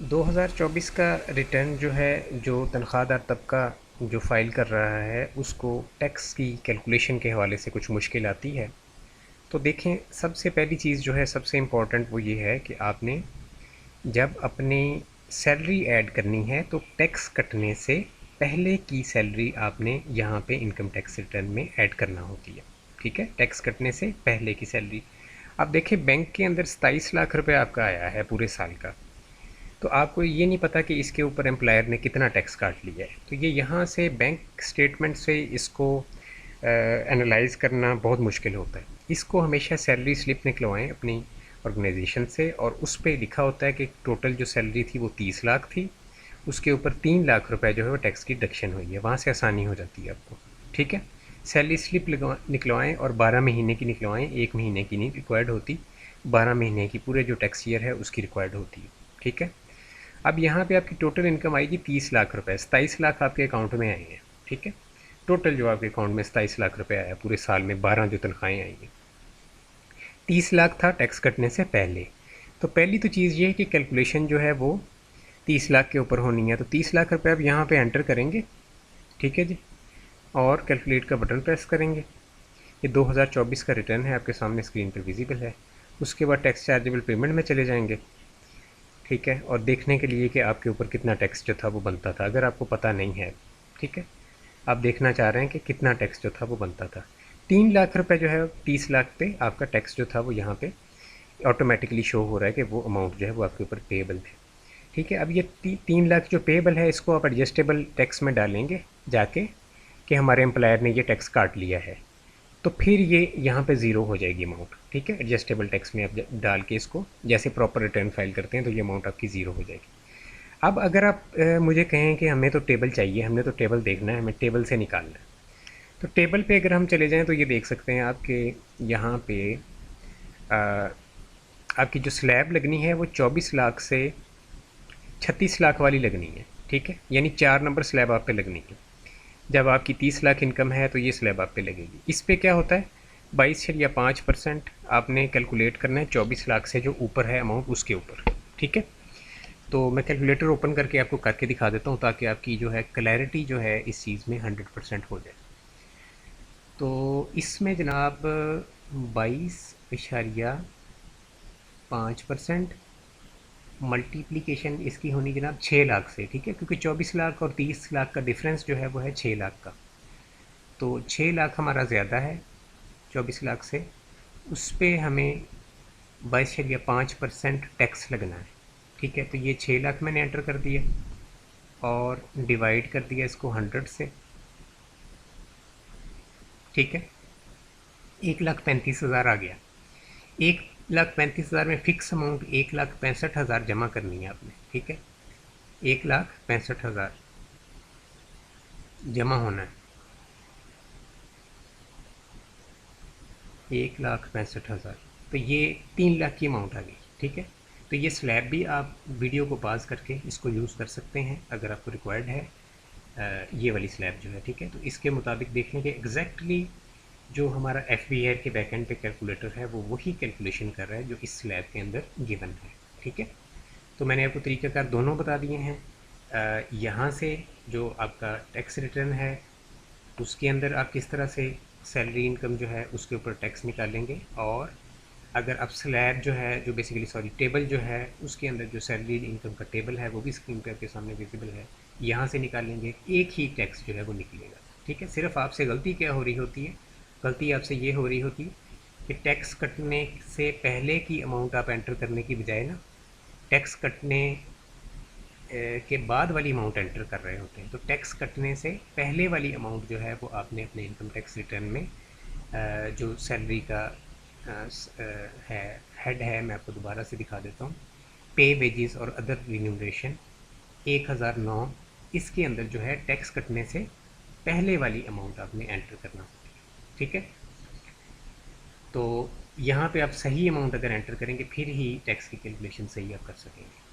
2024 का रिटर्न जो है, जो तनख्वाहदार तबका जो फ़ाइल कर रहा है, उसको टैक्स की कैलकुलेशन के हवाले से कुछ मुश्किल आती है। तो देखें, सबसे पहली चीज़ जो है, सबसे इम्पॉर्टेंट वो ये है कि आपने जब अपनी सैलरी ऐड करनी है तो टैक्स कटने से पहले की सैलरी आपने यहाँ पे इनकम टैक्स रिटर्न में ऐड करना होती है। ठीक है, टैक्स कटने से पहले की सैलरी। अब देखिए, बैंक के अंदर 27 लाख रुपए आपका आया है पूरे साल का, तो आपको ये नहीं पता कि इसके ऊपर एम्प्लॉयर ने कितना टैक्स काट लिया है। तो ये यहाँ से बैंक स्टेटमेंट से इसको एनालाइज करना बहुत मुश्किल होता है। इसको हमेशा सैलरी स्लिप निकलवाएं अपनी ऑर्गेनाइजेशन से, और उस पर लिखा होता है कि टोटल जो सैलरी थी वो 30 लाख थी, उसके ऊपर 3 लाख रुपए जो है वो टैक्स की डिडक्शन हुई है। वहाँ से आसानी हो जाती है आपको। ठीक है, सैलरी स्लिप निकलवाएं, और 12 महीने की निकलवाएं, 1 महीने की नहीं रिक्वायर्ड होती, 12 महीने की, पूरे जो टैक्स ईयर है उसकी रिक्वायर्ड होती है। ठीक है, अब यहाँ पे आपकी टोटल इनकम आएगी 30 लाख रुपए, 27 लाख आपके अकाउंट में आए हैं। ठीक है, टोटल जो आपके अकाउंट में 27 लाख रुपए आया पूरे साल में, 12 जो तनख्वाहें आई हैं। 30 लाख था टैक्स कटने से पहले। तो पहली तो चीज़ ये है कि कैलकुलेशन जो है वो 30 लाख के ऊपर होनी है। तो 30 लाख रुपए आप यहाँ पे एंटर करेंगे। ठीक है जी, और कैलकुलेट का बटन प्रेस करेंगे। ये 2024 का रिटर्न है, आपके सामने स्क्रीन पर विजिबल है। उसके बाद टैक्स चार्जेबल पेमेंट में चले जाएंगे। ठीक है, और देखने के लिए कि आपके ऊपर कितना टैक्स जो था वो बनता था, अगर आपको पता नहीं है। ठीक है, आप देखना चाह रहे हैं कि कितना टैक्स जो था वो बनता था। 3 लाख रुपए जो है 30 लाख पे आपका टैक्स जो था वो यहाँ पे ऑटोमेटिकली शो हो रहा है कि वो अमाउंट जो है वो आपके ऊपर पेएबल है। ठीक है, अब ये 3 लाख जो पेएबल है, इसको आप एडजस्टेबल टैक्स में डालेंगे जाके कि हमारे एम्प्लॉयर ने ये टैक्स काट लिया है, तो फिर ये यहाँ पे ज़ीरो हो जाएगी अमाउंट। ठीक है, एडजस्टेबल टैक्स में आप डाल के इसको जैसे प्रॉपर रिटर्न फाइल करते हैं तो ये अमाउंट आपकी ज़ीरो हो जाएगी। अब अगर आप मुझे कहें कि हमें तो टेबल चाहिए, हमने तो टेबल देखना है, हमें टेबल से निकालना है, तो टेबल पे अगर हम चले जाएं तो ये देख सकते हैं आपके यहाँ पे आ, आपकी जो स्लैब लगनी है वो 24 लाख से 36 लाख वाली लगनी है। ठीक है, यानी 4 नंबर स्लैब आप पे लगनी है। जब आपकी 30 लाख इनकम है तो ये स्लैब आप पे लगेगी। इस पे क्या होता है, 22.5% आपने कैलकुलेट करना है 24 लाख से जो ऊपर है अमाउंट उसके ऊपर। ठीक है, तो मैं कैलकुलेटर ओपन करके आपको करके दिखा देता हूँ ताकि आपकी जो है क्लैरिटी जो है इस चीज़ में 100% हो जाए। तो इसमें जनाब 22.5% मल्टीप्लिकेशन इसकी होनी जनाब 6 लाख से। ठीक है, क्योंकि 24 लाख और 30 लाख का डिफरेंस जो है वो है 6 लाख का, तो 6 लाख हमारा ज़्यादा है 24 लाख से। उस पर हमें 22.5% टैक्स लगना है। ठीक है, तो ये 6 लाख मैंने एंटर कर दिया और डिवाइड कर दिया इसको 100 से। ठीक है, 1,35,000 आ गया। 1,35,000 में फ़िक्स अमाउंट 1,65,000 जमा करनी है आपने। ठीक है, 1,65,000 जमा होना है, 1,65,000। तो ये 3 लाख की अमाउंट आ गई। ठीक है, तो ये स्लैब भी आप वीडियो को पास करके इसको यूज़ कर सकते हैं अगर आपको रिक्वायर्ड है। ये वाली स्लैब जो है, ठीक है, तो इसके मुताबिक देखें कि एग्जैक्टली जो हमारा एफ बी आर के बैकएंड पे कैलकुलेटर है वो वही कैलकुलेशन कर रहा है जो इस स्लैब के अंदर गिवन है। ठीक है, तो मैंने आपको तरीक़ाकार दोनों बता दिए हैं। यहाँ से जो आपका टैक्स रिटर्न है उसके अंदर आप किस तरह से सैलरी इनकम जो है उसके ऊपर टैक्स निकालेंगे, और अगर आप स्लैब जो है, जो बेसिकली सॉरी टेबल जो है उसके अंदर जो सैलरी इनकम का टेबल है वो भी स्क्रीन पे आपके सामने विजिबल है, यहाँ से निकालेंगे, एक ही टैक्स जो है वो निकलेगा। ठीक है, सिर्फ आपसे गलती क्या हो रही होती है, गलती आपसे ये हो रही होती है कि टैक्स कटने से पहले की अमाउंट आप एंटर करने की बजाय ना टैक्स कटने के बाद वाली अमाउंट एंटर कर रहे होते हैं। तो टैक्स कटने से पहले वाली अमाउंट जो है वो आपने अपने इनकम टैक्स रिटर्न में जो सैलरी का है हेड है, मैं आपको दोबारा से दिखा देता हूँ, पे वेजेस और अदर रिन्यूमरेशन 1009, इसके अंदर जो है टैक्स कटने से पहले वाली अमाउंट आपने एंटर करना होती है। ठीक है, तो यहाँ पे आप सही अमाउंट अगर एंटर करेंगे फिर ही टैक्स की कैलकुलेशन सही आप कर सकेंगे।